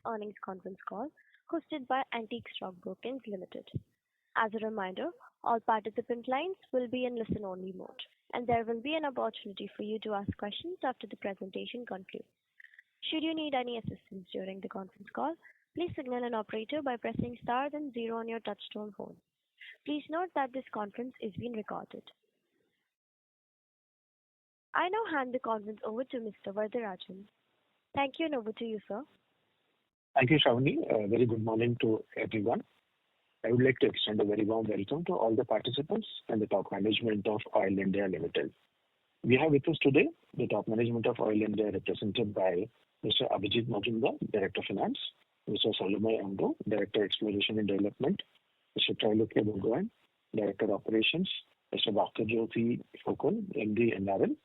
earnings conference call hosted by Antique Stock Broking Limited. As a reminder, all participant lines will be in listen-only mode, and there will be an opportunity for you to ask questions after the presentation concludes. Should you need any assistance during the conference call, please signal an operator by pressing star then zero on your touchtone phone. Please note that this conference is being recorded. I now hand the conference over to Mr. Vardarajan. Thank you, and over to you, sir. Thank you, Shravani. Very good morning to everyone. I would like to extend a very warm welcome to all the participants and the top management of Oil India Limited. We have with us today the top management of Oil India represented by Mr. Abhijit Majumdar, Director Finance, Mr. Salomay Amdo, Director Exploration and Development, Mr. Trailokya Bhagwan, Director Operations, Mr. Bhaskar Jyoti Phokol, MD NRL,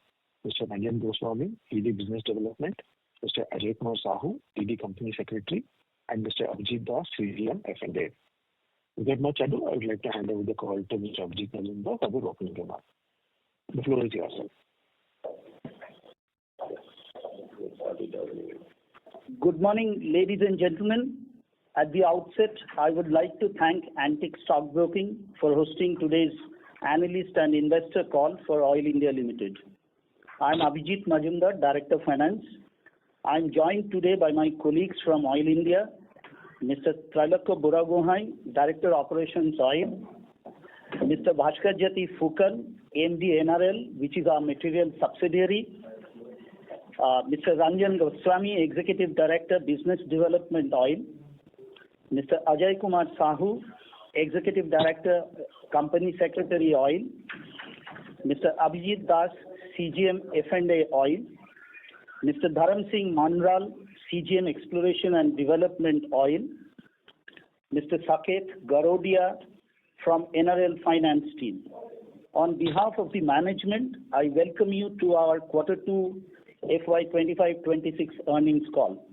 Mr. Ranjan Goswami, ED Business Development, Mr. Ajay Kumar Sahu, ED Company Secretary, and Mr. Abhijit Das, CGM F&A. Without much ado, I would like to hand over the call to Mr. Abhijit Majumdar for the opening remarks. The floor is yours, sir. Good morning, ladies and gentlemen. At the outset, I would like to thank Antique Stock Broking for hosting today's analyst and investor call for Oil India Limited. I am Abhijit Majumdar, Director Finance. I am joined today by my colleagues from Oil India, Mr. Trailokya Bhagwan, Director Operations Oil, Mr. Bhaskar Jyoti Phokol, MD NRL, which is our material subsidiary, Mr. Ranjan Goswami, Executive Director Business Development Oil, Mr. Ajay Kumar Sahu, Executive Director Company Secretary Oil, Mr. Abhijit Das, CGM F&A Oil, Mr. Dharam Singh Manral, CGM Exploration and Development Oil, Mr. Saket Garodia from NRL Finance team. On behalf of the management, I welcome you to our Q2 FY25-26 earnings call,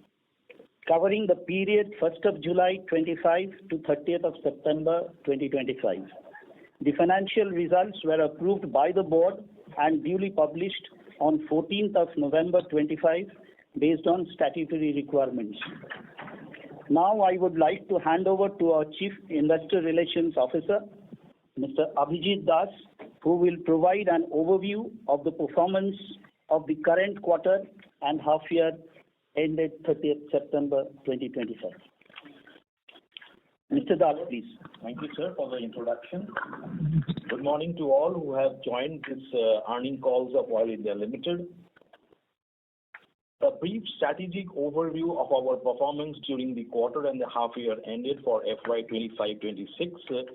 covering the period 1st of July 25 to 30th of September 2025. The financial results were approved by the board and duly published on 14th of November 25 based on statutory requirements. Now I would like to hand over to our Chief Investor Relations Officer, Mr. Abhijit Das, who will provide an overview of the performance of the current quarter and half year ended 30th September 2025. Mr. Das, please. Thank you, sir, for the introduction. Good morning to all who have joined this earnings calls of Oil India Limited. A brief strategic overview of our performance during the quarter and the half year ended for FY25-26.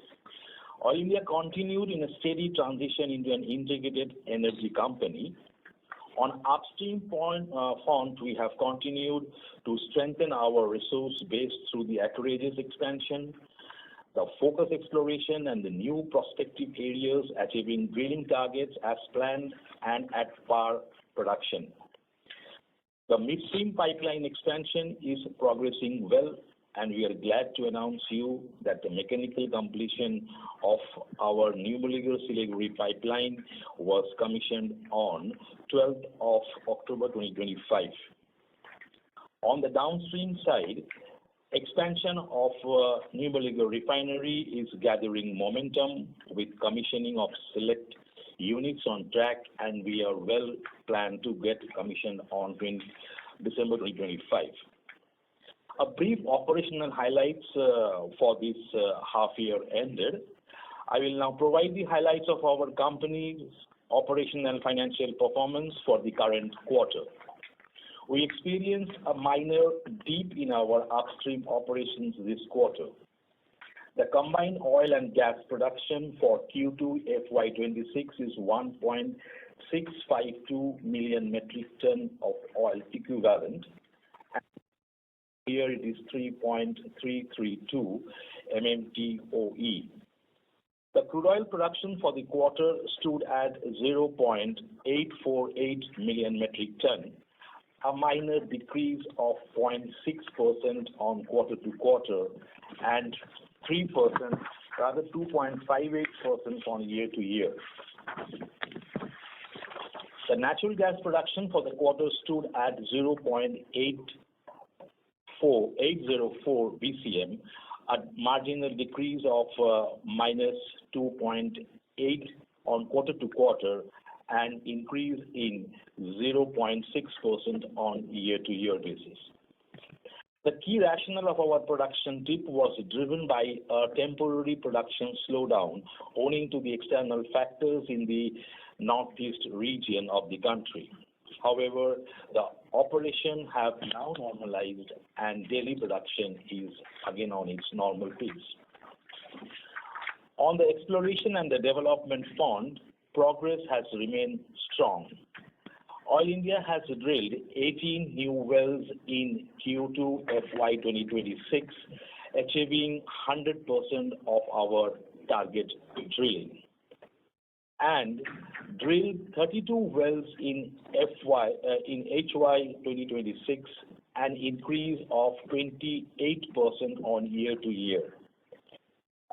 Oil India continued in a steady transition into an integrated energy company. On upstream front, we have continued to strengthen our resource base through the acreage expansion, the focus exploration, and the new prospective areas, achieving drilling targets as planned and at par production. The midstream pipeline expansion is progressing well, and we are glad to announce you that the mechanical completion of our Numaligarh-Siliguri pipeline was commissioned on 12th of October 2025. On the downstream side, expansion of Numaligarh refinery is gathering momentum with commissioning of select units on track, and we are well planned to get commissioned on December 2025. A brief operational highlights for this half year ended. I will now provide the highlights of our company's operational and financial performance for the current quarter. We experienced a minor dip in our upstream operations this quarter. The combined oil and gas production for Q2 FY26 is 1.652 million metric ton of oil equivalent. Here it is 3.332 mmtoe. The crude oil production for the quarter stood at 0.848 million metric ton, a minor decrease of 0.6% on quarter to quarter and 3%, rather 2.58% on year to year. The natural gas production for the quarter stood at 0.848 804 BCM, a marginal decrease of minus 2.8 on quarter to quarter, and increase in 0.6% on year-to-year basis. The key rationale of our production dip was driven by a temporary production slowdown owing to the external factors in the northeast region of the country. However, the operation have now normalized and daily production is again on its normal pace. On the exploration and the development front, progress has remained strong. Oil India has drilled 18 new wells in Q2FY26, achieving 100% of our target drilling, and drilled 32 wells in HY 2026, an increase of 28% on year-to-year.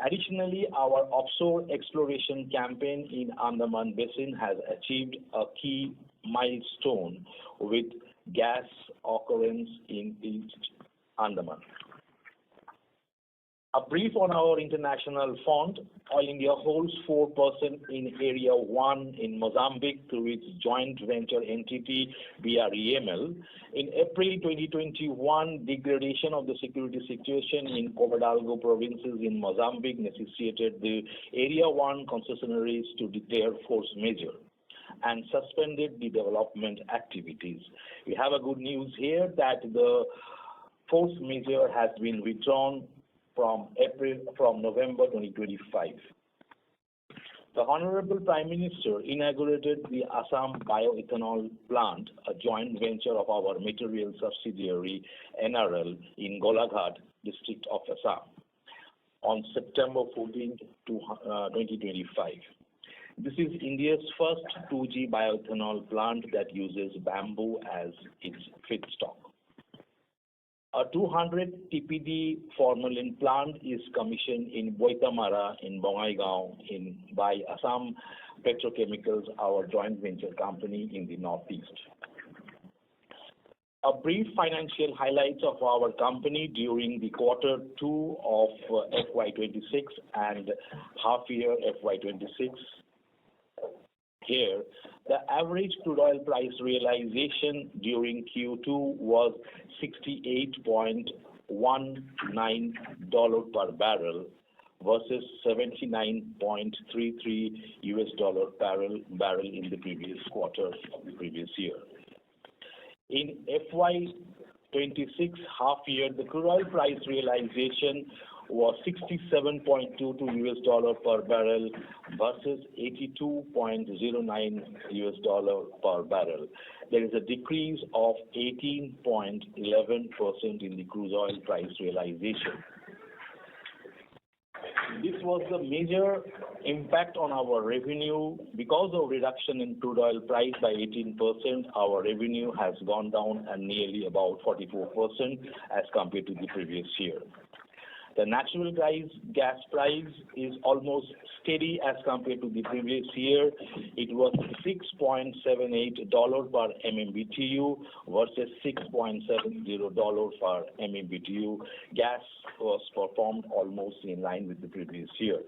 Additionally, our offshore exploration campaign in Andaman Basin has achieved a key milestone with gas occurrence in East Andaman. A brief on our international front. Oil India holds 4% in Area 1 in Mozambique through its joint venture entity BREML. In April 2021, degradation of the security situation in Cabo Delgado provinces in Mozambique necessitated the Area 1 concessionaries to declare force majeure and suspended the development activities. We have a good news here that the force majeure has been withdrawn from November 2025. The Honorable Prime Minister inaugurated the Assam Bioethanol Plant, a joint venture of our material subsidiary NRL in Golaghat district of Assam, on September 14, 2025. This is India's first 2G bioethanol plant that uses bamboo as its feedstock. A 200 TPD formalin plant is commissioned in Boitamara in Bongaigaon by Assam Petrochemicals, our joint venture company in the northeast. A brief financial highlights of our company during the quarter 2 of FY26 and half year FY26. Here, the average crude oil price realization during Q2 was $68.19 per barrel versus $79.33 barrel in the previous quarter of the previous year. In FY26 half year, the crude oil price realization was $67.22 per barrel versus $82.09 per barrel. There is a decrease of 18.11% in the crude oil price realization. This was the major impact on our revenue. Because of reduction in crude oil price by 18%, our revenue has gone down and nearly about 44% as compared to the previous year. The natural gas price is almost steady as compared to the previous year. It was $6.78 per MMBTU versus $6.70 per MMBTU. Gas was performed almost in line with the previous year.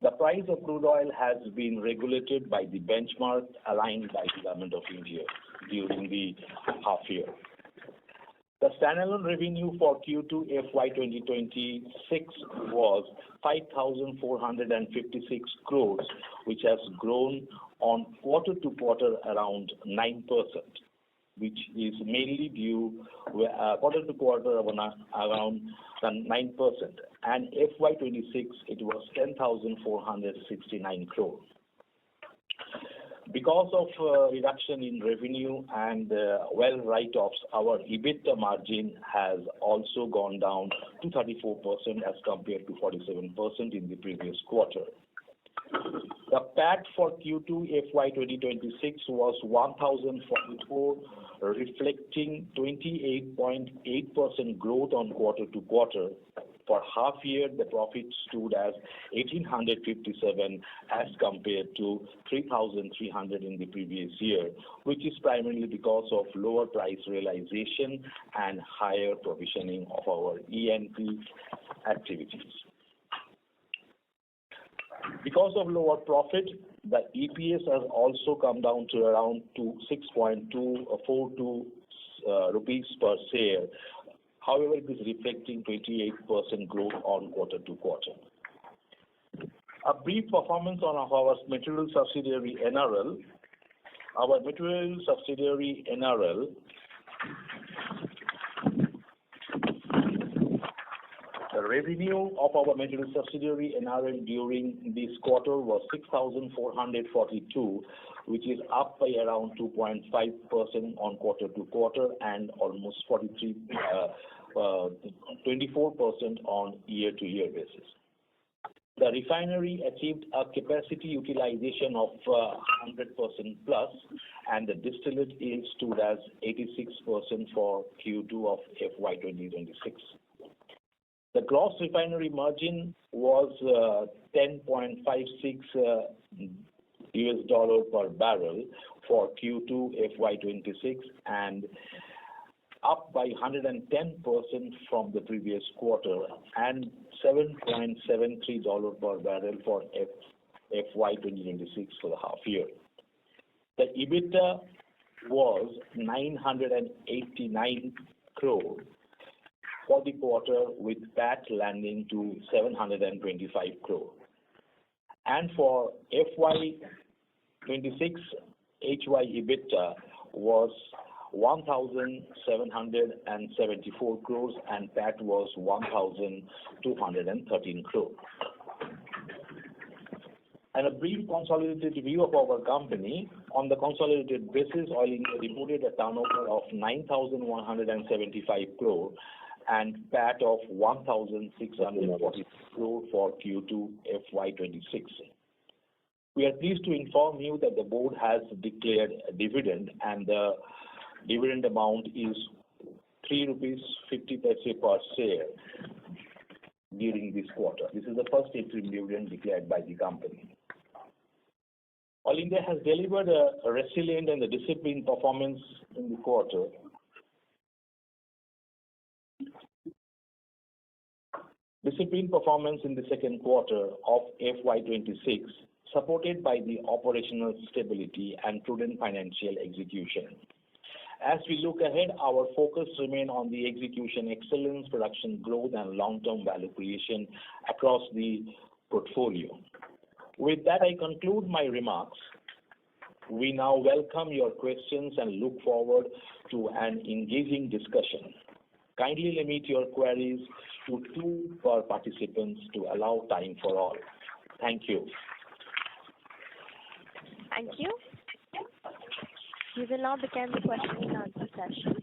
The price of crude oil has been regulated by the benchmark aligned by the Government of India during the half year. The standalone revenue for Q2 FY 2026 was 5,456 crores, which has grown on quarter to quarter around 9%, which is mainly due quarter to quarter around 9%. And FY 26 it was 10,469 crores. Because of reduction in revenue and well write-offs, our EBITDA margin has also gone down to 34% as compared to 47% in the previous quarter. The PAT for Q2 FY 2026 was 1,044, reflecting 28.8% growth on quarter to quarter. For half year, the profit stood as 1,857 as compared to 3,300 in the previous year, which is primarily because of lower price realization and higher provisioning of our E&P activities. Because of lower profit, the EPS has also come down to around 6.242 rupees per share. However, it is reflecting 28% growth on quarter to quarter. A brief performance on our material subsidiary NRL. Our material subsidiary NRL the revenue of our material subsidiary NRL during this quarter was 6,442, which is up by around 2.5% on quarter to quarter and almost 24% on year-to-year basis. The refinery achieved a capacity utilization of 100% plus, and the distillate yield stood as 86% for Q2 of FY 2026. The gross refinery margin was $10.56 per barrel for Q2 FY26 and up by 110% from the previous quarter and $7.73 per barrel for FY 2026 for the half year. The EBITDA was 989 crore for the quarter, with PAT landing to 725 crore. And for FY 26, HY EBITDA was 1,774 crores and PAT was 1,213 crore. And a brief consolidated view of our company. On the consolidated basis, Oil India reported a turnover of 9,175 crore and PAT of 1,640 crore for Q2 FY26. We are pleased to inform you that the board has declared a dividend, and the dividend amount is 3 rupees 50 paise per share during this quarter. This is the first interim dividend declared by the company. Oil India has delivered a resilient and a disciplined performance in the quarter. Disciplined performance in the second quarter of FY26, supported by the operational stability and prudent financial execution. As we look ahead, our focus remains on the execution excellence, production growth, and long-term value creation across the portfolio. With that, I conclude my remarks. We now welcome your questions and look forward to an engaging discussion. Kindly limit your queries to 2 per participants to allow time for all. Thank you. Thank you. We will now begin the question and answer session.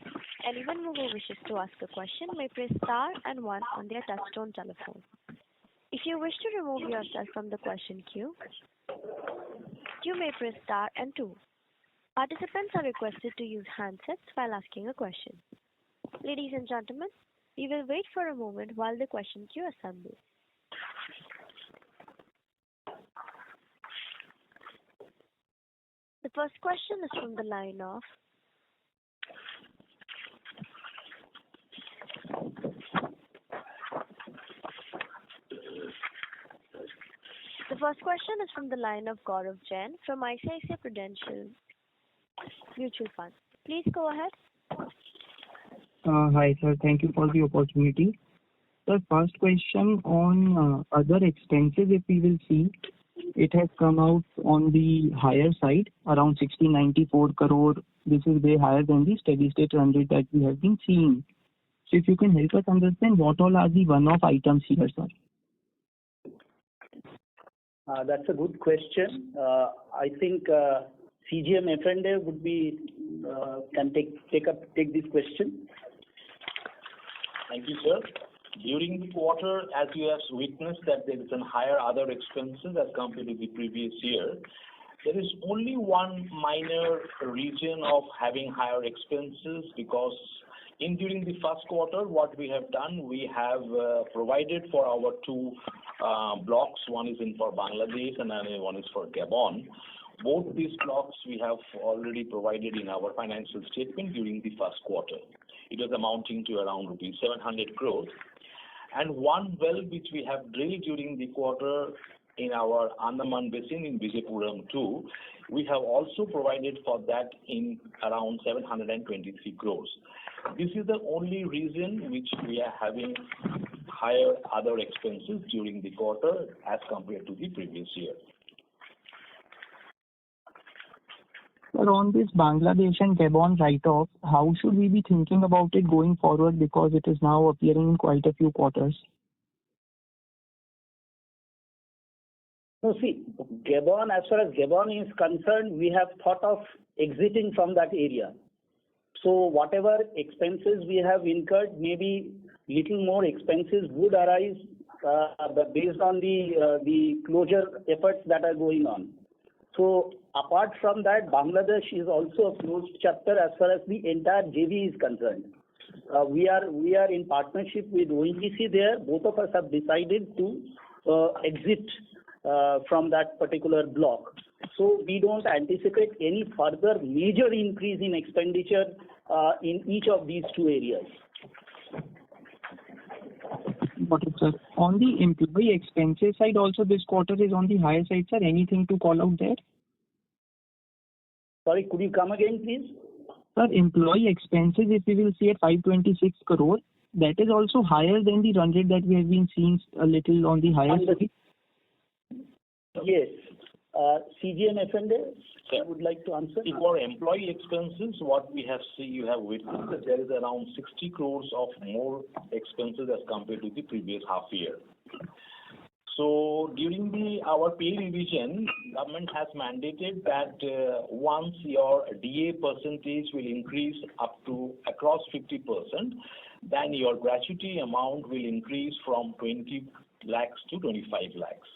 Anyone who wishes to ask a question may press star and 1 on their touchtone telephone. If you wish to remove yourself from the question queue, you may press star and 2. Participants are requested to use handsets while asking a question. Ladies and gentlemen, we will wait for a moment while the question queue assembles. The first question is from the line of Gaurav Jain from ICICI Prudential Mutual Fund. Please go ahead. Hi, sir. Thank you for the opportunity. The first question on other expenses, if we will see, it has come out on the higher side, around 1694 crore. This is way higher than the steady state run rate that we have been seeing. So if you can help us understand what all are the one-off items here, sir. That's a good question. I think CGM F&A would be can take this question. Thank you, sir. During the quarter, as you have witnessed that there is a higher other expenses as compared to the previous year, there is only one minor reason of having higher expenses because During the first quarter, what we have done, we have provided for our two blocks. One is for Bangladesh and another one is for Gabon. Both these blocks we have already provided in our financial statement during the first quarter. It was amounting to around rupees 700 crores. And one well which we have drilled during the quarter in our Andaman Basin in Vijayapuram 2, we have also provided for that in around 723 crores. This is the only reason which we are having higher other expenses during the quarter as compared to the previous year. Sir, on this Bangladesh and Gabon write-off, how should we be thinking about it going forward, because it is now appearing in quite a few quarters? No, see, Gabon, as far as Gabon is concerned, we have thought of exiting from that area. So whatever expenses we have incurred, maybe little more expenses would arise based on the closure efforts that are going on. So apart from that, Bangladesh is also a closed chapter as far as the entire JV is concerned. We are in partnership with ONGC there. Both of us have decided to exit from that particular block. So we don't anticipate any further major increase in expenditure in each of these two areas. Got it, sir. On the employee expenses side also, this quarter is on the higher side, sir. Anything to call out there? Sorry, could you come again, please? Sir, employee expenses, if we will see at 526 crore, that is also higher than the run rate that we have been seeing a little on the higher side. Yes. CGM F&A, I would like to answer. For employee expenses, what we have seen, you have witnessed that there is around 60 crores of more expenses as compared to the previous half year. So during our pay revision, government has mandated that once your DA percentage will increase up to across 50%, then your gratuity amount will increase from 20 lakhs to 25 lakhs.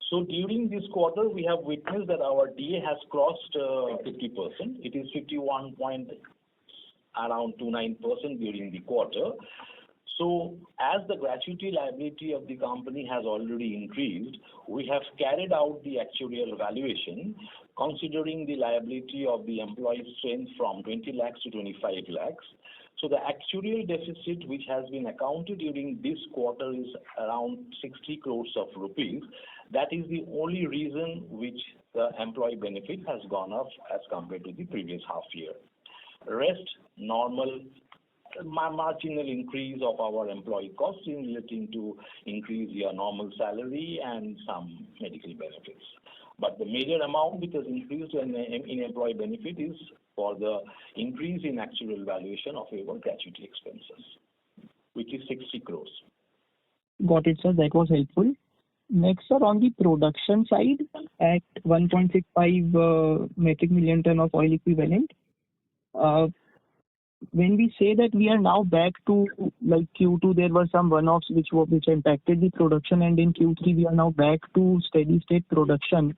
So during this quarter, we have witnessed that our DA has crossed 50%. It is 51.29% during the quarter. So as the gratuity liability of the company has already increased, we have carried out the actuarial valuation considering the liability of the employee strength from 20 lakhs to 25 lakhs. So the actuarial deficit which has been accounted during this quarter is around 60 crores of rupees. That is the only reason which the employee benefit has gone up as compared to the previous half year. Rest, normal, marginal increase of our employee costs in relating to increase your normal salary and some medical benefits. But the major amount which has increased in employee benefit is for the increase in actual valuation of our gratuity expenses, which is 60 crores. Got it, sir. That was helpful. Next, sir, on the production side, at 1.65 metric million ton of oil equivalent, when we say that we are now back to like Q2, there were some one-offs which impacted the production, and in Q3 we are now back to steady state production.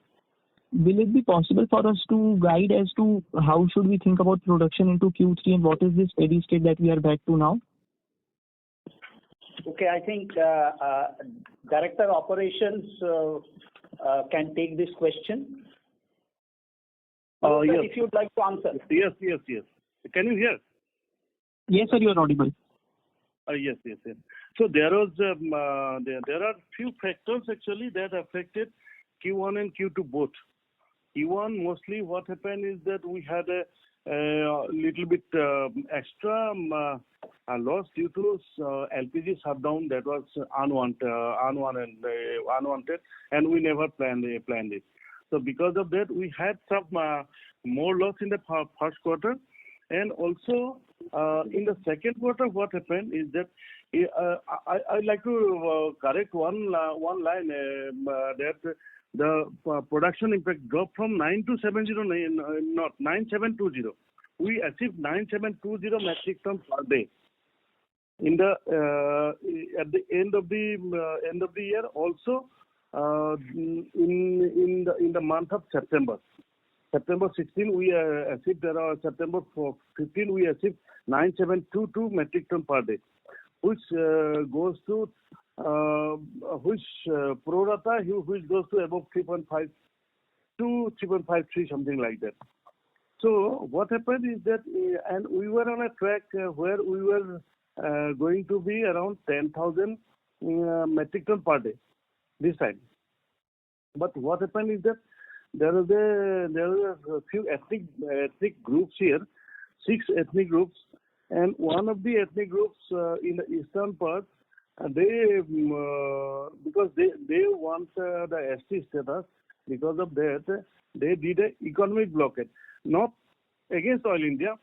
Will it be possible for us to guide as to how should we think about production into Q3 and what is the steady state that we are back to now? Okay, I think Director Operations can take this question. Yes. If you'd like to answer. Yes. Can you hear? Yes, sir, you are audible. Yes. So there are few factors actually that affected Q1 and Q2 both. Q1 mostly what happened is that we had a little bit extra loss due to LPG shutdown that was unwanted, and we never planned it. So because of that, we had some more loss in the first quarter, and also in the second quarter, what happened is that I'd like to correct one line that the production impact dropped from 9720. We achieved 9720 metric ton per day. In the at the end of the year, also in the month of September. September 16 we achieved around September 15 we achieved 9722 metric ton per day, which goes to pro rata which goes to above 3.5 to 3.53, something like that. So what happened is that, and we were on a track where we were going to be around 10,000 metric ton per day this time. But what happened is that there are a few ethnic groups here, 6 ethnic groups, and one of the ethnic groups in the eastern part, they because they want the ST status. Because of that, they did an economic blockade, not against Oil India,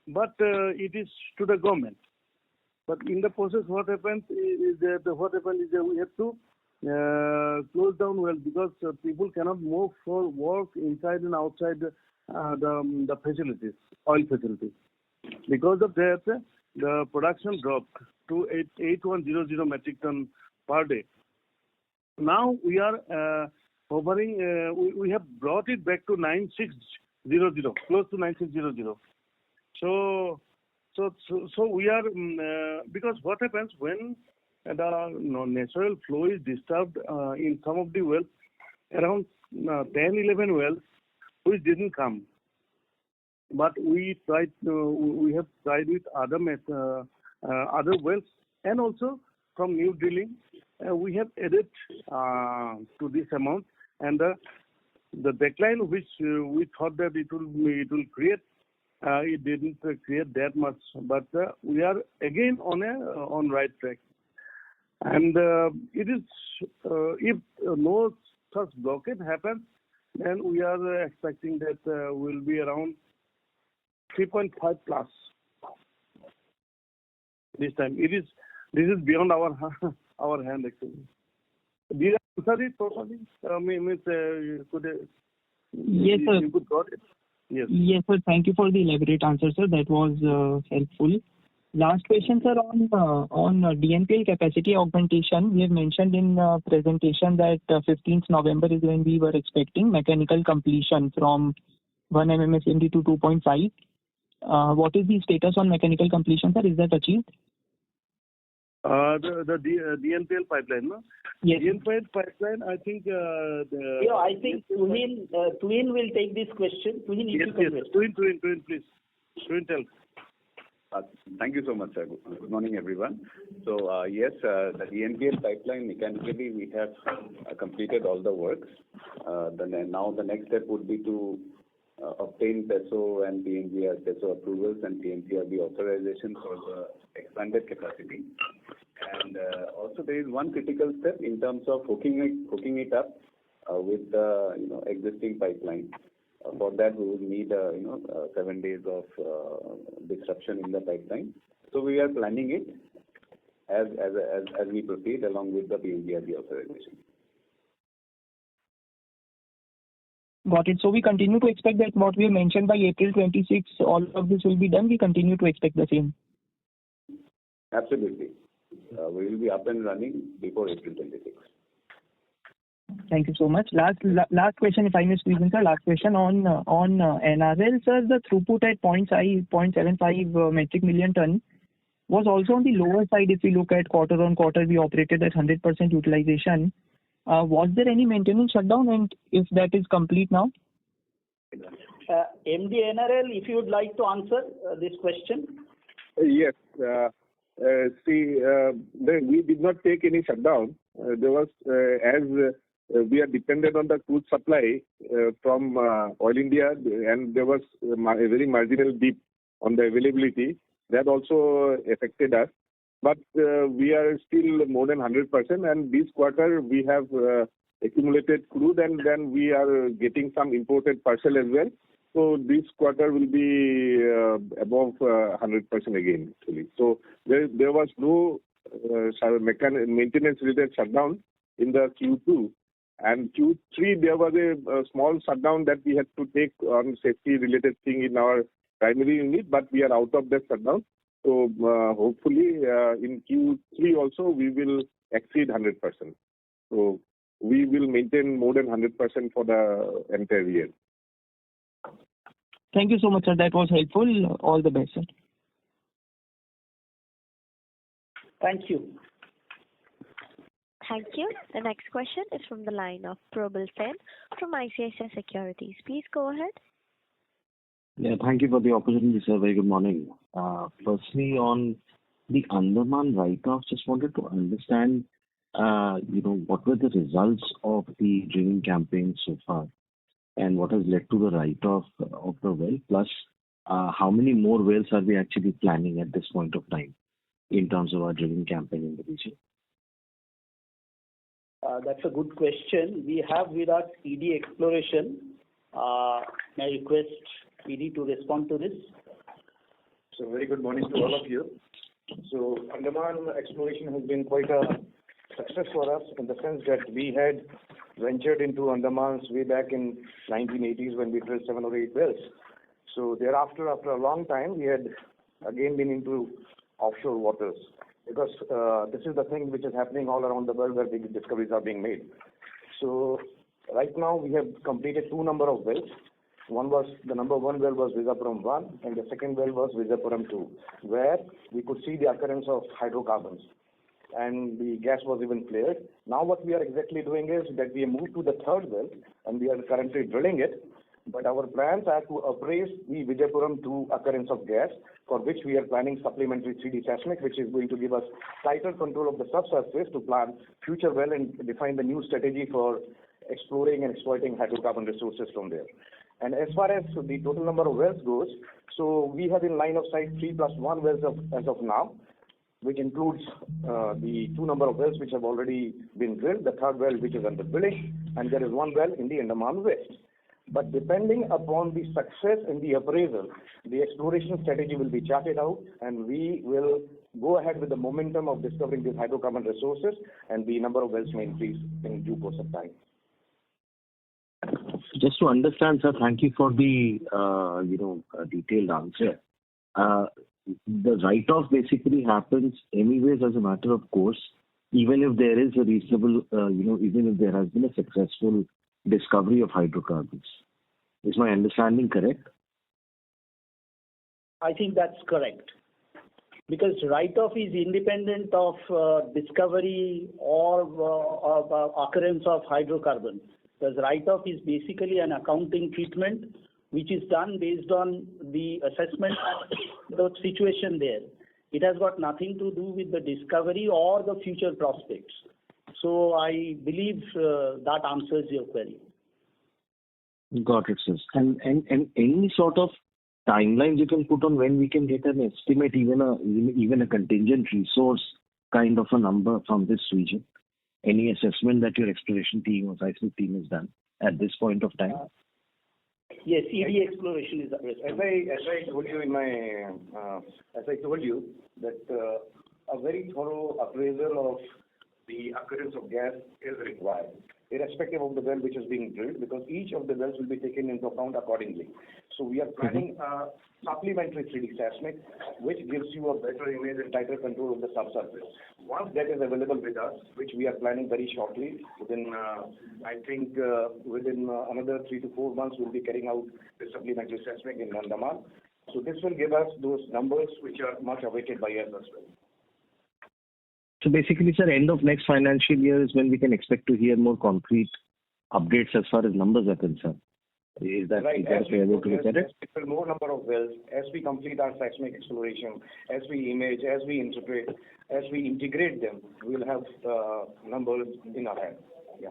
but it is to the government. But in the process, what happens is that we have to close down wells because people cannot move for work inside and outside the facilities, oil facilities. Because of that, the production dropped to 8100 metric ton per day. Now we are hovering. We have brought it back to 9600, close to 9600. So we are because what happens when the natural flow is disturbed in some of the wells, around 10-11 wells which didn't come, but we have tried with other wells, and also from new drilling we have added to this amount, and the decline which we thought that it will create, it didn't create that much, but we are again on right track. And it is if no such blockade happens, then we are expecting that will be around 3.5 plus this time. This is beyond our hand actually. Did I answer it properly? Yes, sir. You could got it. Yes. Yes, sir. Thank you for the elaborate answer, sir. That was helpful. Last question, sir, on DNPL capacity augmentation. We have mentioned in presentation that 15th November is when we were expecting mechanical completion from 1 MMSCMD to 2.5. What is the status on mechanical completion, sir? Is that achieved? The DNPL pipeline, no? Yes. DNPL pipeline, I think. I think Twin will take this question. Twin, yes. Twin, please. Twin, tell. Thank you so much, sir. Good morning, everyone. So, yes, the DNPL pipeline, mechanically, we have completed all the works. Now the next step would be to obtain PESO and PSO approvals and PNPRB authorization for the expanded capacity. And also there is one critical step in terms of hooking it up with the existing pipeline. For that, we would need 7 days of disruption in the pipeline. So we are planning it as we proceed along with the PNPRB authorization. Got it. So we continue to expect that what we have mentioned by April 26, all of this will be done. We continue to expect the same. Absolutely. We will be up and running before April 26. Thank you so much. Last question, if I may squeeze in, sir. Last question on NRL, sir. The throughput at 0.75 metric million ton was also on the lower side. If we look at quarter on quarter, we operated at 100% utilization. Was there any maintenance shutdown, and if that is complete now? MD NRL, if you would like to answer this question. Yes. We did not take any shutdown. There was, we are dependent on the crude supply from Oil India, and there was a very marginal dip on the availability. That also affected us. But we are still more than 100%, and this quarter we have accumulated crude, and then we are getting some imported parcel as well. So this quarter will be above 100% again, actually. So there was no maintenance-related shutdown in the Q2. And Q3, there was a small shutdown that we had to take on safety-related thing in our primary unit, but we are out of that shutdown. So hopefully in Q3 also we will exceed 100%. So we will maintain more than 100% for the entire year. Thank you so much, sir. That was helpful. All the best, sir. Thank you. Thank you. The next question is from the line of Probal Sen from ICICI Securities. Please go ahead. Yeah, thank you for the opportunity, sir. Very good morning. Firstly, on the Andaman write-off, just wanted to understand, what were the results of the drilling campaign so far, and what has led to the write-off of the well? Plus, how many more wells are we actually planning at this point of time in terms of our drilling campaign in the region? That's a good question. We have with us ED Exploration. May I request ED to respond to this? So very good morning to all of you. So Andaman exploration has been quite a success for us in the sense that we had ventured into Andamans way back in 1980s when we drilled 7 or 8 wells. So thereafter, after a long time, we had again been into offshore waters because this is the thing which is happening all around the world where big discoveries are being made. So right now we have completed 2 number of wells. The number 1 well was Vijayapuram 1 and the second well was Vijayapuram 2, where we could see the occurrence of hydrocarbons and the gas was even flared. Now what we are exactly doing is that we have moved to the 3rd well and we are currently drilling it. But our plans are to appraise the Vijayapuram 2 occurrence of gas, for which we are planning supplementary 3D seismic, which is going to give us tighter control of the subsurface to plan future well and define the new strategy for exploring and exploiting hydrocarbon resources from there. And as far as the total number of wells goes, so we have in line of sight 3 plus 1 wells as of now, which includes the 2 number of wells which have already been drilled, the 3rd well which is under drilling, and there is 1 well in the Andaman West. But depending upon the success in the appraisal, the exploration strategy will be charted out and we will go ahead with the momentum of discovering these hydrocarbon resources, and the number of wells may increase in due course of time. Just to understand, sir, thank you for the detailed answer. The write-off basically happens anyways as a matter of course, even if there is a reasonable, even if there has been a successful discovery of hydrocarbons. Is my understanding correct? I think that's correct. Because write-off is independent of discovery or occurrence of hydrocarbon. Because write-off is basically an accounting treatment which is done based on the assessment of the situation there. It has got nothing to do with the discovery or the future prospects. So I believe that answers your query. Got it, sir. And any sort of timelines you can put on when we can get an estimate, even a contingent resource kind of a number from this region? Any assessment that your exploration team or seismic team has done at this point of time? Yes, ED Exploration is as I told you that a very thorough appraisal of the occurrence of gas is required, irrespective of the well which is being drilled, because each of the wells will be taken into account accordingly. So we are planning a supplementary 3D seismic, which gives you a better image and tighter control of the subsurface. Once that is available with us, which we are planning very shortly, within another 3 to 4 months, we'll be carrying out the supplementary seismic in Andaman. So this will give us those numbers which are much awaited by us as well. So basically, sir, end of next financial year is when we can expect to hear more concrete updates as far as numbers are concerned. Is that right? A fair way to look at it? More number of wells, as we complete our seismic exploration, as we image, as we interpret, as we integrate them, we'll have numbers in our hand. Yeah.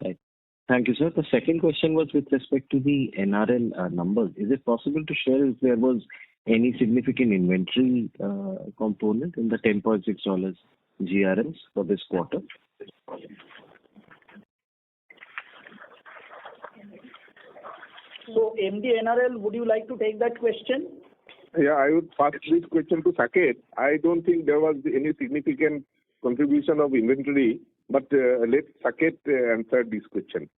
Right. Thank you, sir. The second question was with respect to the NRL numbers. Is it possible to share if there was any significant inventory component in the $10.6 GRMs for this quarter? So, MD NRL, would you like to take that question? Yeah, I would pass this question to Saket. I don't think there was any significant contribution of inventory, but let Saket answer this question.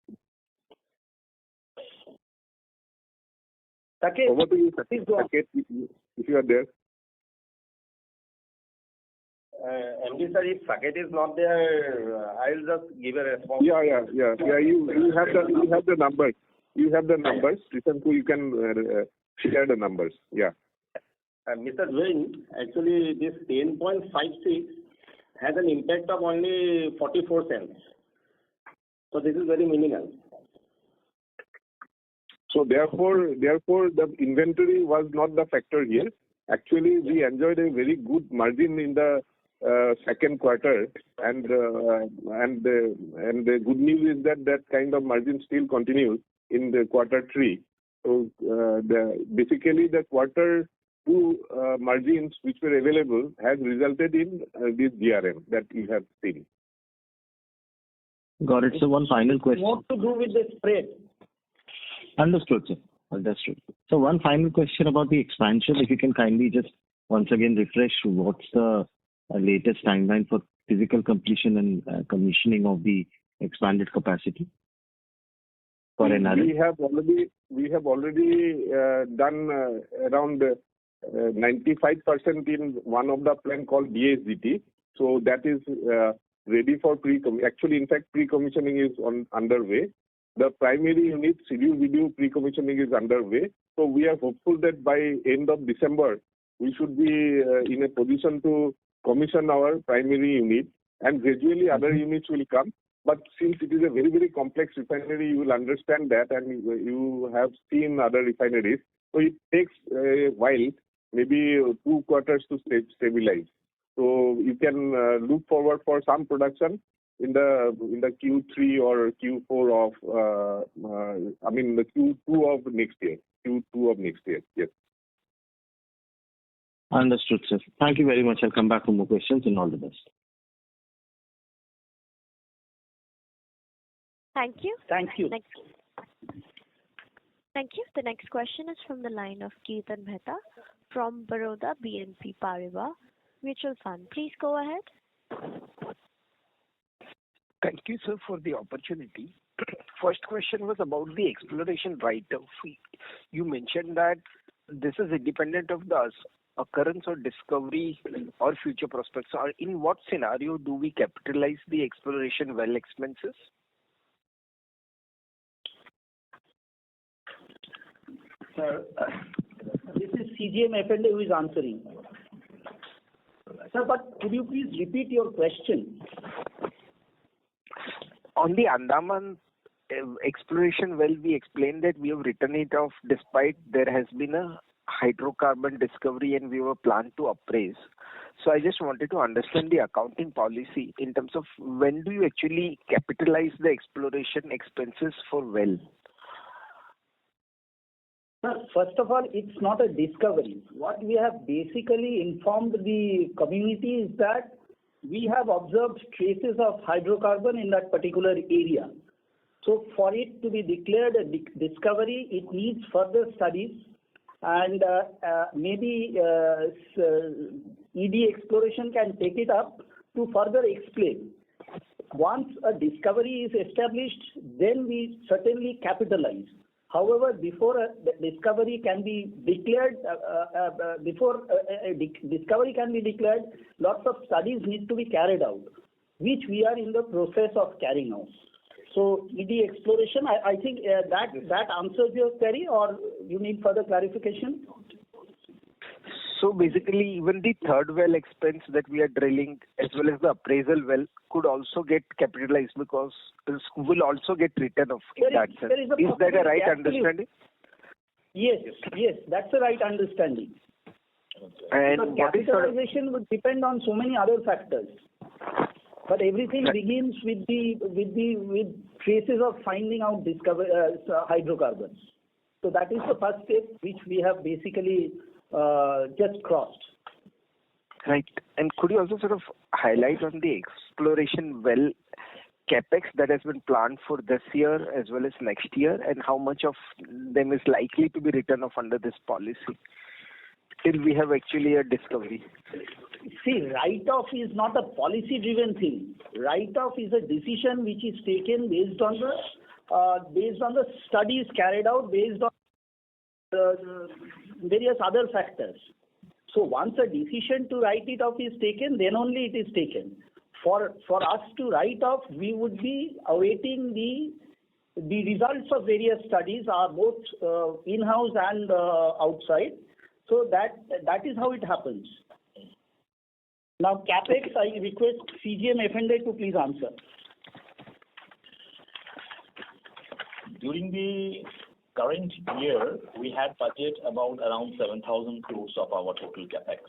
Saket, over to you, please go on. Saket, if you are there. MD sir, if Saket is not there, I'll just give a response. Yeah. You have the numbers. you have the numbers. Recently, you can share the numbers. Yeah. Mr. Dwayne, actually this 10.56 has an impact of only 44 cents. So this is very minimal. So therefore, the inventory was not the factor here. Actually, we enjoyed a very good margin in the second quarter, and the good news is that kind of margin still continues in the quarter three. So basically the quarter two margins which were available has resulted in this GRM that you have seen. Got it. So one final question. More to do with the spread. Understood, sir. Understood. So one final question about the expansion. If you can kindly just once again refresh what's the latest timeline for physical completion and commissioning of the expanded capacity for Analysts? We have already done around 95% in one of the plant called DSGT. So that is ready for actually, in fact, pre-commissioning is underway. The primary unit schedule video pre-commissioning is underway. So we are hopeful that by end of December, we should be in a position to commission our primary unit, and gradually other units will come. But since it is a very, very complex refinery, you will understand that, and you have seen other refineries. So it takes a while, maybe 2 quarters to stabilize. So you can look forward for some production in the Q3 or Q4 of the Q2 of next year. Q2 of next year. Yes. Understood, sir. Thank you very much. I'll come back for more questions, and all the best. Thank you. Thank you. Thank you. The next question is from the line of Kirtan Mehta from Baroda BNP Paribas Mutual Fund. Please go ahead. Thank you, sir, for the opportunity. First question was about the exploration right-of. You mentioned that this is independent of the occurrence or discovery or future prospects. So in what scenario do we capitalize the exploration well expenses? Sir, this is CGM FND who is answering. Sir, but could you please repeat your question? On the Andaman exploration well, we explained that we have written it off despite there has been a hydrocarbon discovery and we were planned to appraise. So I just wanted to understand the accounting policy in terms of when do you actually capitalize the exploration expenses for well? Sir, first of all, it's not a discovery. What we have basically informed the community is that we have observed traces of hydrocarbon in that particular area. So for it to be declared a discovery, it needs further studies, and maybe ED exploration can take it up to further explain. Once a discovery is established, then we certainly capitalize. However, before a discovery can be declared, lots of studies need to be carried out, which we are in the process of carrying out. So, ED exploration, I think that answers your query, or you need further clarification? So basically, even the third well expense that we are drilling, as well as the appraisal well, could also get capitalized because this will also get written off in that sense. Is that a right understanding? Yes, that's the right understanding. And the capitalization would depend on so many other factors. But everything begins with traces of finding out hydrocarbons. So that is the first step which we have basically just crossed. Right. And could you also sort of highlight on the exploration well capex that has been planned for this year as well as next year, and how much of them is likely to be written off under this policy till we have actually a discovery? See, write-off is not a policy-driven thing. Write-off is a decision which is taken based on the studies carried out, based on various other factors. So once a decision to write it off is taken, then only it is taken. For us to write off, we would be awaiting the the results of various studies are both in-house and outside. So that is how it happens. Now, CapEx, I request CGM F&A to please answer. During the current year, we had budget about around 7,000 crores of our total capex.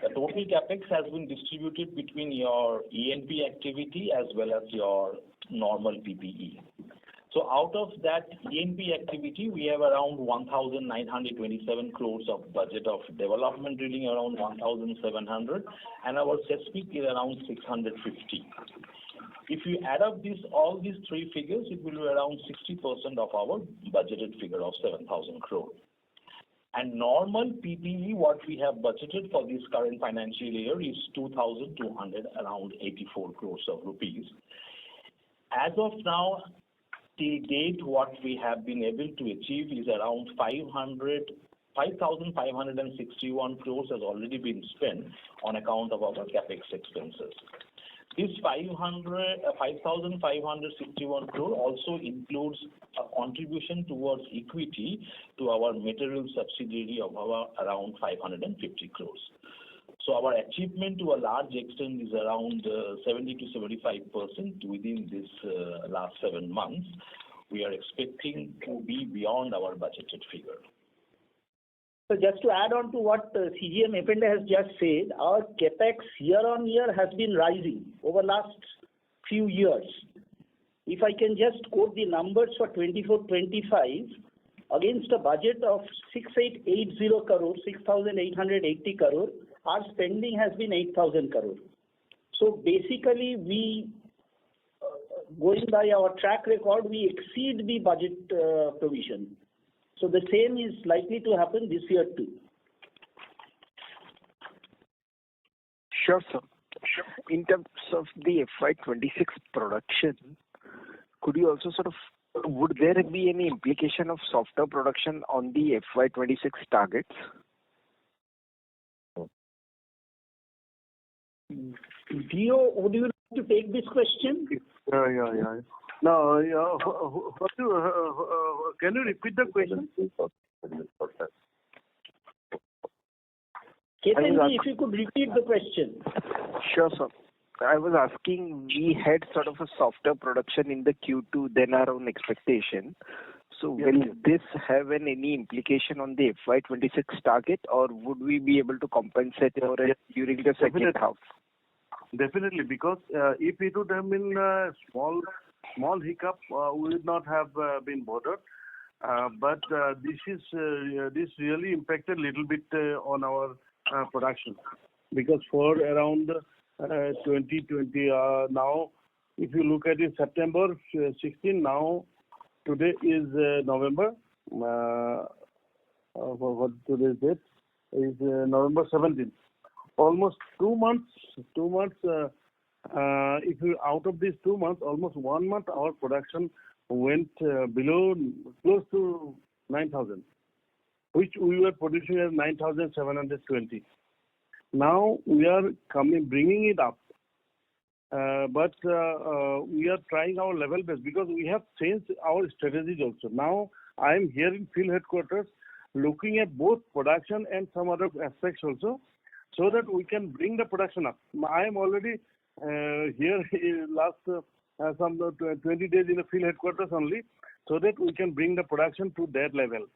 The total capex has been distributed between your E&P activity as well as your normal PPE. So out of that E&P activity, we have around 1,927 crores of budget of development drilling, around 1,700, and our seismic is around 650. If you add up all these three figures, it will be around 60% of our budgeted figure of 7,000 crore. And normal PPE, what we have budgeted for this current financial year is 2,200, around 84 crores of rupees. As of now, till date, what we have been able to achieve is around 5,561 crores has already been spent on account of our capex expenses. This 5,561 crore also includes a contribution towards equity to our material subsidiary of around 550 crores. So our achievement to a large extent is around 70 to 75% within this last 7 months. We are expecting to be beyond our budgeted figure. So just to add on to what CGM F&A has just said, our capex year on year has been rising over last few years. If I can just quote the numbers for 24-25, against a budget of 6,880 crore, 6,880 crore, our spending has been 8,000 crore. So basically, we, going by our track record, we exceed the budget provision. So the same is likely to happen this year too. Sure, sir. In terms of the FY26 production, could you also would there be any implication of softer production on the FY26 targets? Dio, would you like to take this question? Yeah. No, can you repeat the question? Ketan, if you could repeat the question. Sure, sir. I was asking, we had sort of a softer production in the Q2 than our own expectation. So will this have any implication on the FY26 target, or would we be able to compensate for it during the second half? Definitely, because if it would have been a small hiccup, we would not have been bothered. But this really impacted a little bit on our production, because for around 2020 now, if you look at it, September 16 now, today is November. What today's date is November 17th. Almost 2 months. If you out of these 2 months, almost 1 month, our production went below, close to 9,000, which we were producing as 9,720. Now we are bringing it up, but we are trying our level best, because we have changed our strategies also. Now I am here in field headquarters, looking at both production and some other aspects also, so that we can bring the production up. I am already here last some 20 days in the field headquarters only, so that we can bring the production to that level.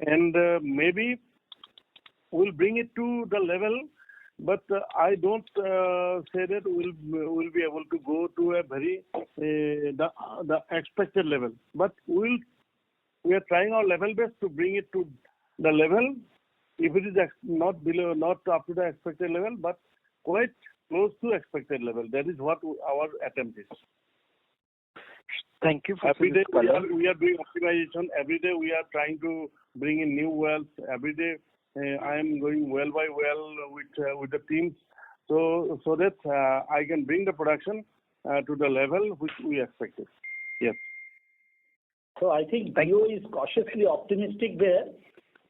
And maybe we'll bring it to the level, but I don't say that we'll be able to go to a very the expected level. But we are trying our level best to bring it to the level. If it is not up to the expected level, but quite close to expected level. That is what our attempt is. Thank you for every day we are doing optimization. Every day we are trying to bring in new wells. Every day I am going well by well with the teams, so that I can bring the production to the level which we expected. Yes. So I think Dio is cautiously optimistic there,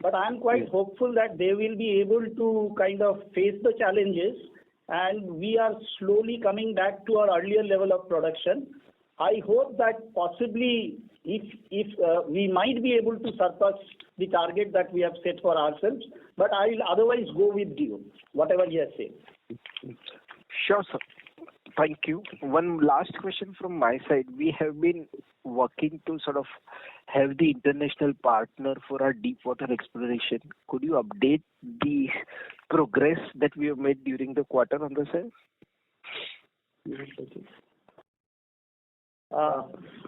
but I am quite hopeful that they will be able to kind of face the challenges, and we are slowly coming back to our earlier level of production. I hope that possibly if we might be able to surpass the target that we have set for ourselves, but I will otherwise go with you, whatever you have said. Sure, sir. Thank you. One last question from my side. We have been working to sort of have the international partner for our deep water exploration. Could you update the progress that we have made during the quarter on the side?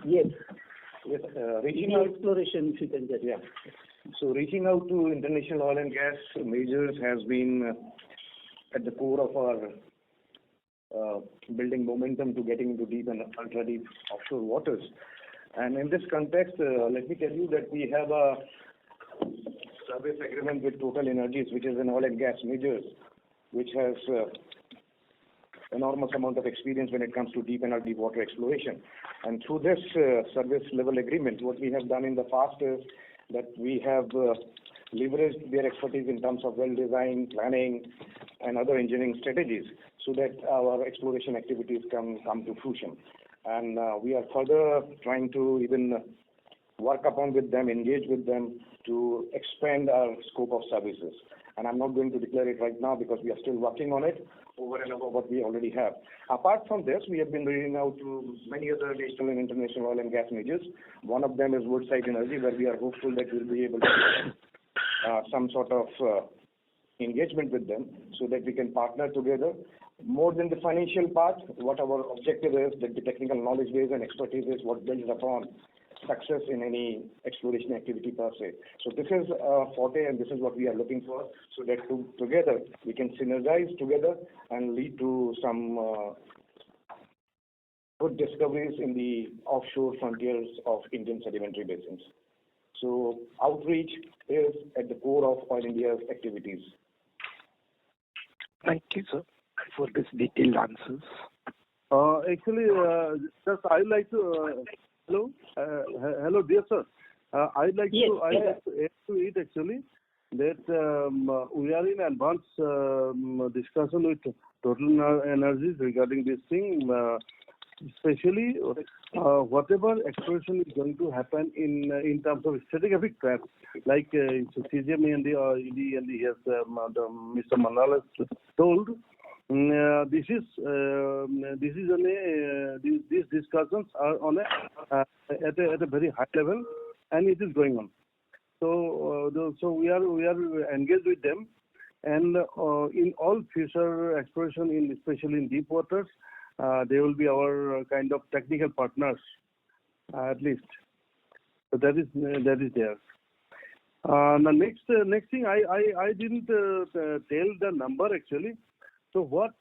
Yes. Yes, Reaching out exploration, if you can just. Yeah. So reaching out to international oil and gas majors has been at the core of our building momentum to getting into deep and ultra deep offshore waters. And in this context, let me tell you that we have a service agreement with Total Energies, which is an oil and gas major, which has enormous amount of experience when it comes to deep and deep water exploration. And through this service level agreement, what we have done in the past is that we have leveraged their expertise in terms of well design, planning, and other engineering strategies, so that our exploration activities come to fruition. And we are further trying to even work upon with them, engage with them to expand our scope of services. And I'm not going to declare it right now because we are still working on it over and above what we already have. Apart from this, we have been reaching out to many other national and international oil and gas majors. One of them is Woodside Energy, where we are hopeful that we'll be able to some sort of engagement with them so that we can partner together. More than the financial part, what our objective is, that the technical knowledge base and expertise is what builds upon success in any exploration activity per se. So this is forte, and this is what we are looking for, so that together we can synergize together and lead to some good discoveries in the offshore frontiers of Indian sedimentary basins. So outreach is at the core of Oil India's activities. Thank you, sir, for this detailed answers. Actually, just I'd like to hello, dear sir. I'd like to add to it actually that we are in advanced discussion with Total Energies regarding this thing. Especially whatever exploration is going to happen in terms of stratigraphic traps, like CGM and the ED and Mr. Manal has told. These discussions are on at a very high level, and it is going on. So we are engaged with them, and in all future exploration, especially in deep waters, they will be our kind of technical partners, at least. So that is there. The next thing I didn't tell the number actually. So what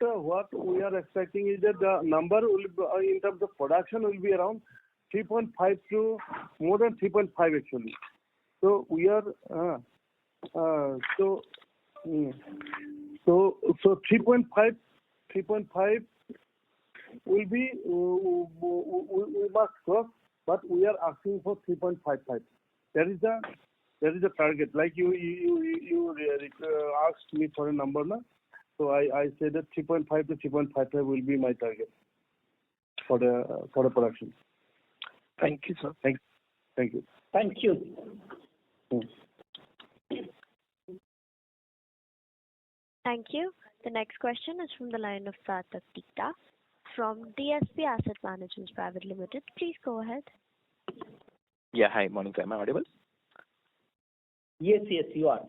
we are expecting is that the number will be, in terms of production, will be around 3.5 to more than 3.5 actually. So we are so 3.5 will be we must cross, but we are asking for 3.55. That is the target. Like you asked me for a number now. So I say that 3.5 to 3.55 will be my target for the production. Thank you, sir. Thank you. Thank you. Thank you. The next question is from the line of Sarthak Tikta from DSP Asset Managers Private Limited. Please go ahead. Yeah, hi. Morning, sir. Am I audible? Yes, you are.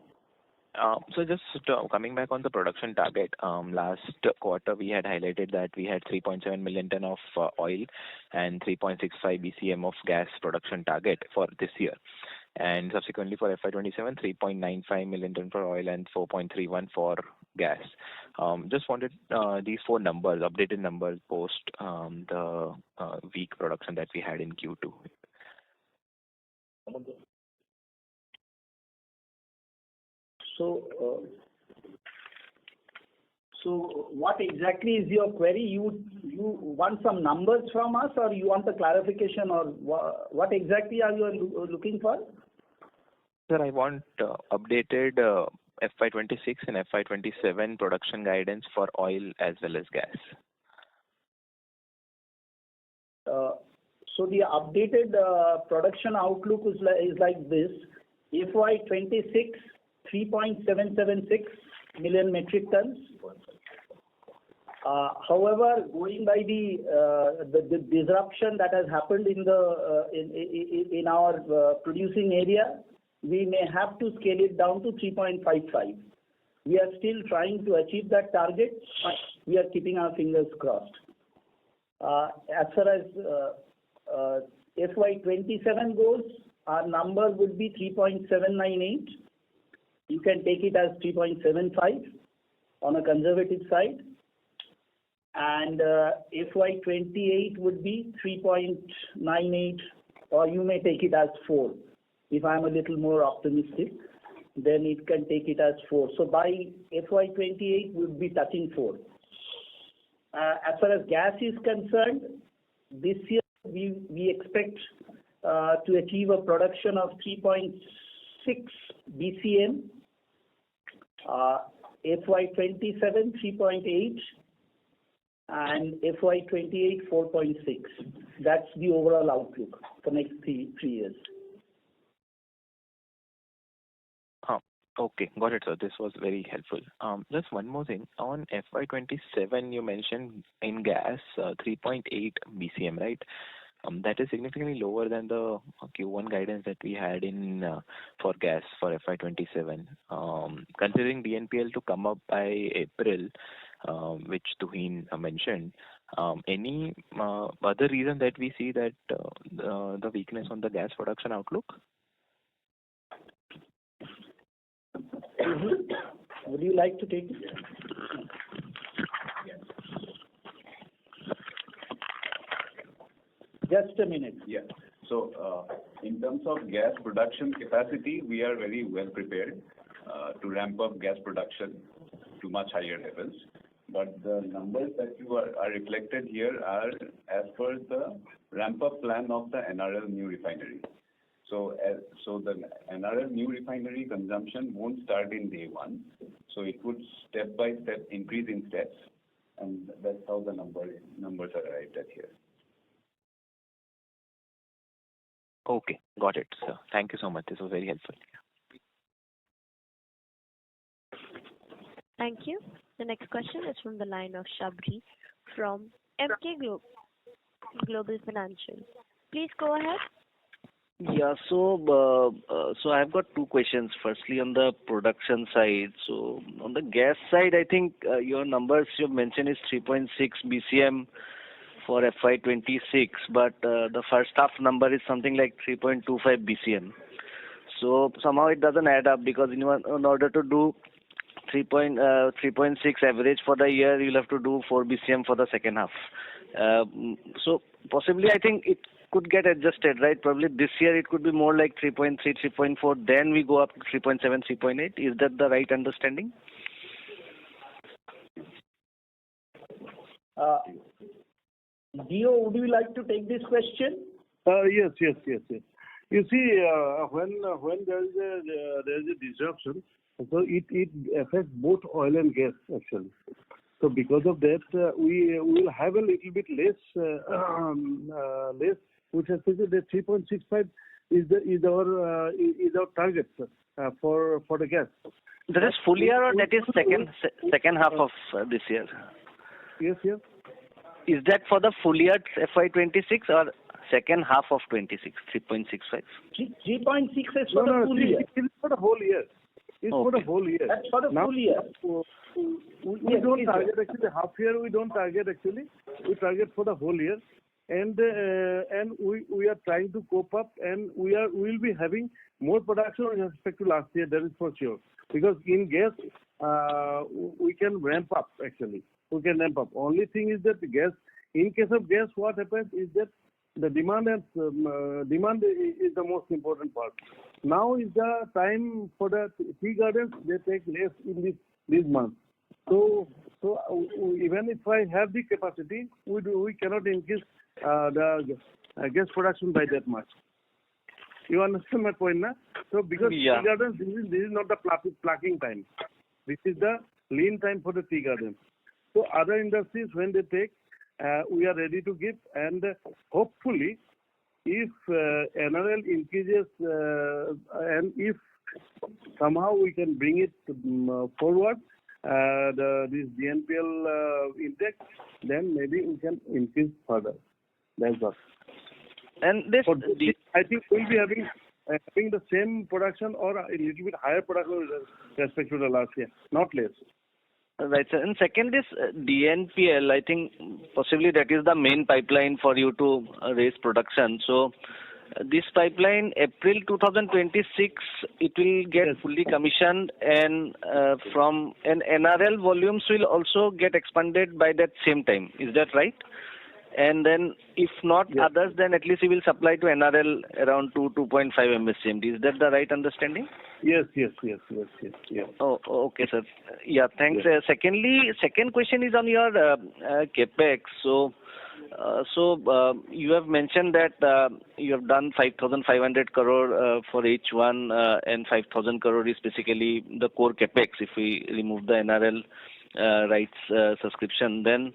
So just coming back on the production target, last quarter we had highlighted that we had 3.7 million ton of oil and 3.65 BCM of gas production target for this year. And subsequently for FY27, 3.95 million ton for oil and 4.31 for gas. Just wanted these four numbers, updated numbers post the weak production that we had in Q2. So what exactly is your query? You want some numbers from us, or you want a clarification, or what exactly are you looking for? Sir, I want updated FY26 and FY27 production guidance for oil as well as gas. So the updated production outlook is like this. FY26, 3.776 million metric tons. However, going by the disruption that has happened in our producing area, we may have to scale it down to 3.55. We are still trying to achieve that target, but we are keeping our fingers crossed. As far as FY27 goes, our number would be 3.798. You can take it as 3.75 on a conservative side. And FY28 would be 3.98, or you may take it as 4. If I'm a little more optimistic, then it can take it as 4. So by FY28, we'll be touching 4. As far as gas is concerned, this year we expect to achieve a production of 3.6 BCM. FY27 3.8 and FY28 4.6. That's the overall outlook for next three years. Okay, got it, sir. This was very helpful. Just one more thing. On FY27, you mentioned in gas 3.8 BCM, right? That is significantly lower than the Q1 guidance that we had in for gas for FY27. Considering DNPL to come up by April, which Tuhin mentioned, any other reason that we see that the weakness on the gas production outlook? Would you like to take it? Just a minute. Yeah. So, in terms of gas production capacity, we are very well prepared to ramp up gas production to much higher levels. But the numbers that you are reflected here are as per the ramp-up plan of the NRL new refinery. So the NRL new refinery consumption won't start in day one. So it would step by step increase in steps, and that's how the numbers are arrived at here. Okay, got it, sir. Thank you so much. This was very helpful. Thank you. The next question is from the line of Shabri from MK Global Financial. Please go ahead. Yeah, so I've got two questions. Firstly, on the production side. So on the gas side, I think your numbers you mentioned is 3.6 BCM for FY26, but the first half number is something like 3.25 BCM. So somehow it doesn't add up, because in order to do 3.6 average for the year, you'll have to do 4 BCM for the second half. So possibly I think it could get adjusted, right? Probably this year it could be more like 3.3, 3.4, then we go up to 3.7, 3.8. Is that the right understanding? Dio, would you like to take this question? Yes. You see, when there is a disruption, so it affects both oil and gas actually. So because of that, we will have a little bit less, which has to say that 3.65 is our target for the gas. That is full year, or that is second half of this year? Yes. Is that for the full year FY26 or second half of 26? 3.65. 3.6 is for the full year. It is for the whole year. It's for the whole year. That's for the full year. We don't target actually half year. We don't target actually. We target for the whole year, and we are trying to cope up, and we will be having more production with respect to last year. That is for sure. Because in gas, we can ramp up actually. We can ramp up. Only thing is that the gas. In case of gas, what happens is that the demand is the most important part. Now is the time for the tea gardens. They take less in this month. So even if I have the capacity, we cannot increase the gas production by that much. You understand my point, na? So because tea gardens, this is not the plucking time. This is the lean time for the tea gardens. So other industries, when they take, we are ready to give, and hopefully if NRL increases and if somehow we can bring it forward, this DNPL index, then maybe we can increase further. That's all. And this, I think we'll be having the same production or a little bit higher production with respect to the last year, not less. Right, sir. And second is DNPL. I think possibly that is the main pipeline for you to raise production. So this pipeline, April 2026, it will get fully commissioned, and from an NRL volumes will also get expanded by that same time. Is that right? And then if not others, then at least we will supply to NRL around 2.5 MSCMD. Is that the right understanding? Yes. Oh, okay, sir. Yeah, thanks. Yes. Second question is on your capex. So you have mentioned that you have done 5,500 crore for H1, and 5,000 crore is basically the core capex if we remove the NRL rights subscription. Then,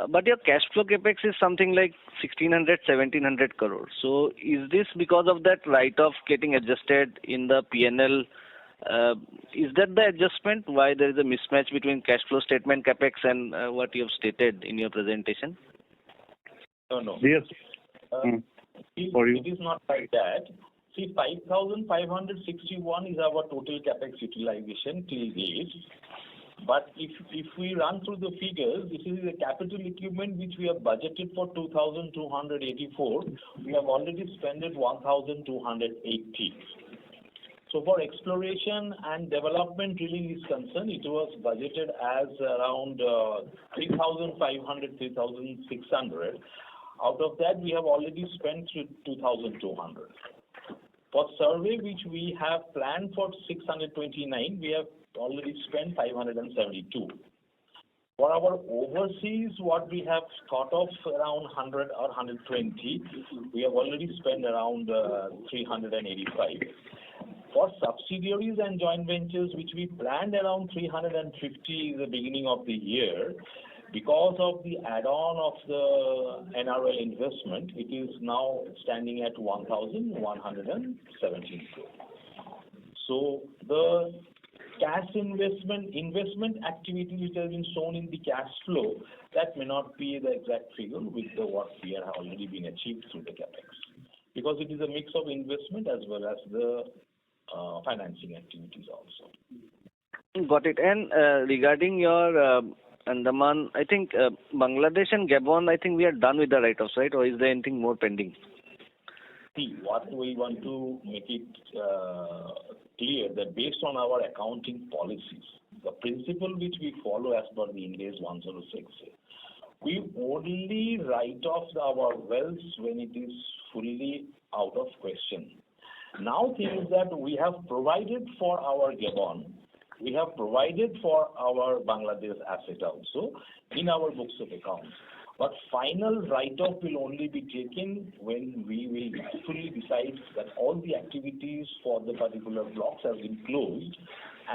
but your cash flow capex is something like 1,600-1,700 crore. So is this because of that write-off getting adjusted in the PNL? Is that the adjustment why there is a mismatch between cash flow statement capex and what you have stated in your presentation? No. Yes. It is not like that. See, 5,561 is our total capex utilization till date. But if we run through the figures, this is the capital equipment which we have budgeted for 2,284. We have already spent 1,280. So for exploration and development drilling is concerned, it was budgeted as around 3,500, 3,600. Out of that, we have already spent 2,200. For survey, which we have planned for 629, we have already spent 572. For our overseas, what we have thought of around 100 or 120, we have already spent around 385. For subsidiaries and joint ventures, which we planned around 350 in the beginning of the year, because of the add-on of the NRL investment, it is now standing at 1,117 crore. So the cash investment activity which has been shown in the cash flow, that may not be the exact figure with what we have already been achieved through the capex, because it is a mix of investment as well as the financing activities also. Got it. And regarding your Andaman, I think Bangladesh and Gabon, I think we are done with the write-offs, right? Or is there anything more pending? See, what we want to make it clear that based on our accounting policies, the principle which we follow as per the Ind AS 106, we only write off our wells when it is fully out of question. Now, things that we have provided for our Gabon, we have provided for our Bangladesh asset also in our books of accounts. But final write-off will only be taken when we will fully decide that all the activities for the particular blocks have been closed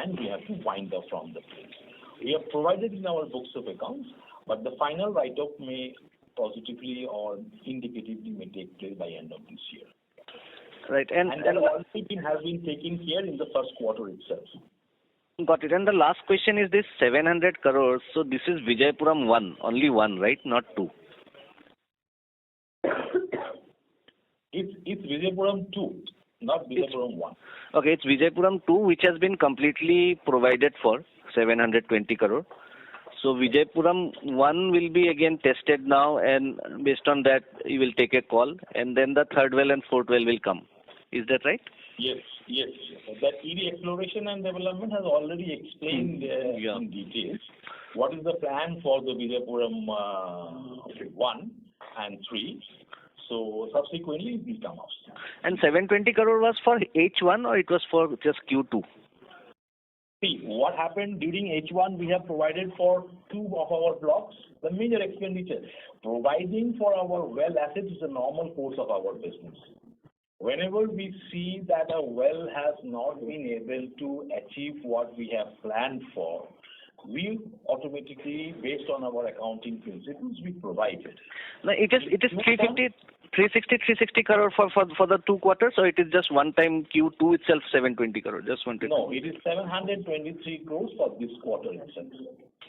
and we have to wind up from the place. We have provided in our books of accounts, but the final write-off may positively or indicatively may take place by end of this year. Right. And that also has been taken care in the first quarter itself. Got it. And the last question is this 700 crores. So this is Vijaypuram 1, only 1, right? Not 2. It's Vijaypuram 2, not Vijaypuram 1. Okay, it's Vijaypuram 2, which has been completely provided for 720 crore. So Vijaypuram 1 will be again tested now, and based on that, you will take a call, and then the third well and fourth well will come. Is that right? Yes. That ED exploration and development has already explained in details what is the plan for the Vijaypuram 1 and 3. So subsequently it will come out. And 720 crore was for H1 or it was for just Q2? See, what happened during H1, we have provided for 2 of our blocks, the major expenditure. Providing for our well assets is a normal course of our business. Whenever we see that a well has not been able to achieve what we have planned for, we automatically, based on our accounting principles, we provide it. No, it is 360 crore for the 2 quarters, or it is just one time Q2 itself 720 crore? Just wanted. No, it is 723 crores for this quarter itself.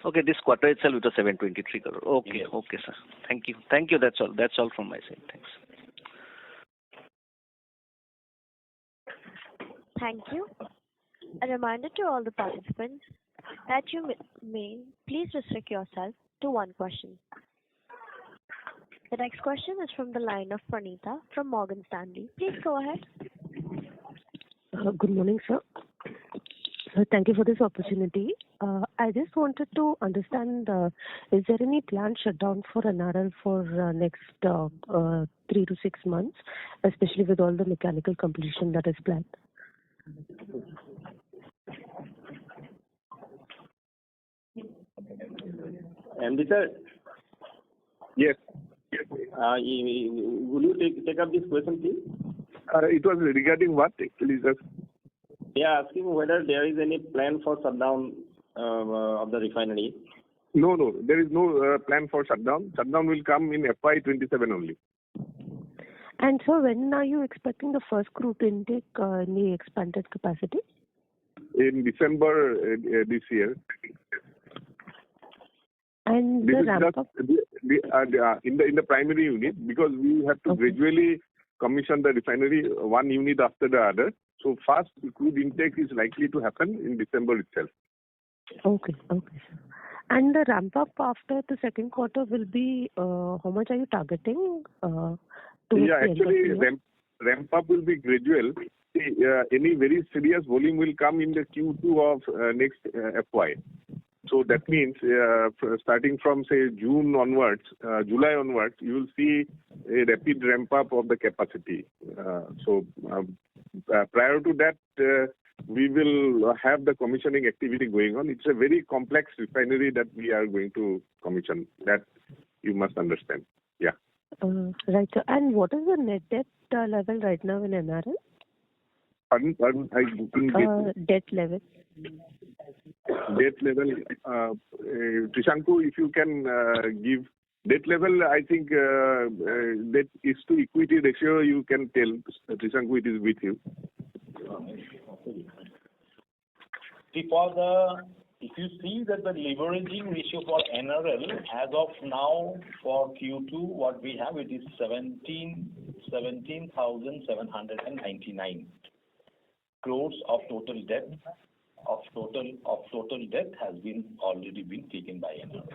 Okay, this quarter itself it was 723 crore. Okay, yes. Okay, sir. Thank you. Thank you. That's all. That's all from my side. Thanks. Thank you. A reminder to all the participants that you may please restrict yourself to one question. The next question is from the line of Pranita from Morgan Stanley. Please go ahead. Good morning, sir. Thank you for this opportunity. I just wanted to understand, is there any planned shutdown for NRL for next 3 to 6 months, especially with all the mechanical completion that is planned? MD sir? Yes. Will you take up this question, please? It was regarding what, actually, sir? Yeah, asking whether there is any plan for shutdown of the refinery. No, there is no plan for shutdown. Shutdown will come in FY27 only. And so when are you expecting the first crude intake in the expanded capacity? In December this year. And this the is ramp up? In the primary unit, because we have to gradually commission the refinery one unit after the other. So fast crude intake is likely to happen in December itself. Okay. And the ramp up after the second quarter will be, how much are you targeting? Actually, ramp up will be gradual. Any very serious volume will come in the Q2 of next FY. So that means starting from say June onwards, July onwards, you will see a rapid ramp up of the capacity. Prior to that, we will have the commissioning activity going on. It's a very complex refinery that we are going to commission. That you must understand. Yeah. Right. And what is the net debt level right now in NRL? Pardon, I couldn't get debt level. Debt level. Trishanku, if you can give debt level, I think debt is to equity ratio. You can tell Trishanku, it is with you. If you see that the leveraging ratio for NRL as of now for Q2, what we have, it is 17,799 crores of total debt. Total debt has already been taken by NRL.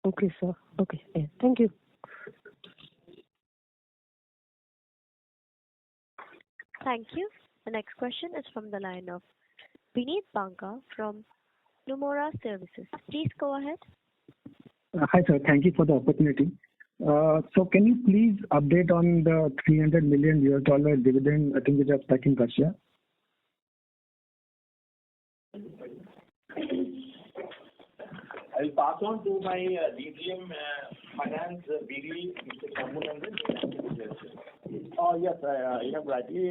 Okay, sir. Okay. Yeah. Thank you. Thank you. The next question is from the line of Vineet Banka from Nomura Services. Please go ahead. Hi, sir. Thank you for the opportunity. So can you please update on the $300 million dividend, I think, which are stuck in Russia? I'll pass on to my DGM Finance, BD, Mr. Sambunandan. Yes, you have rightly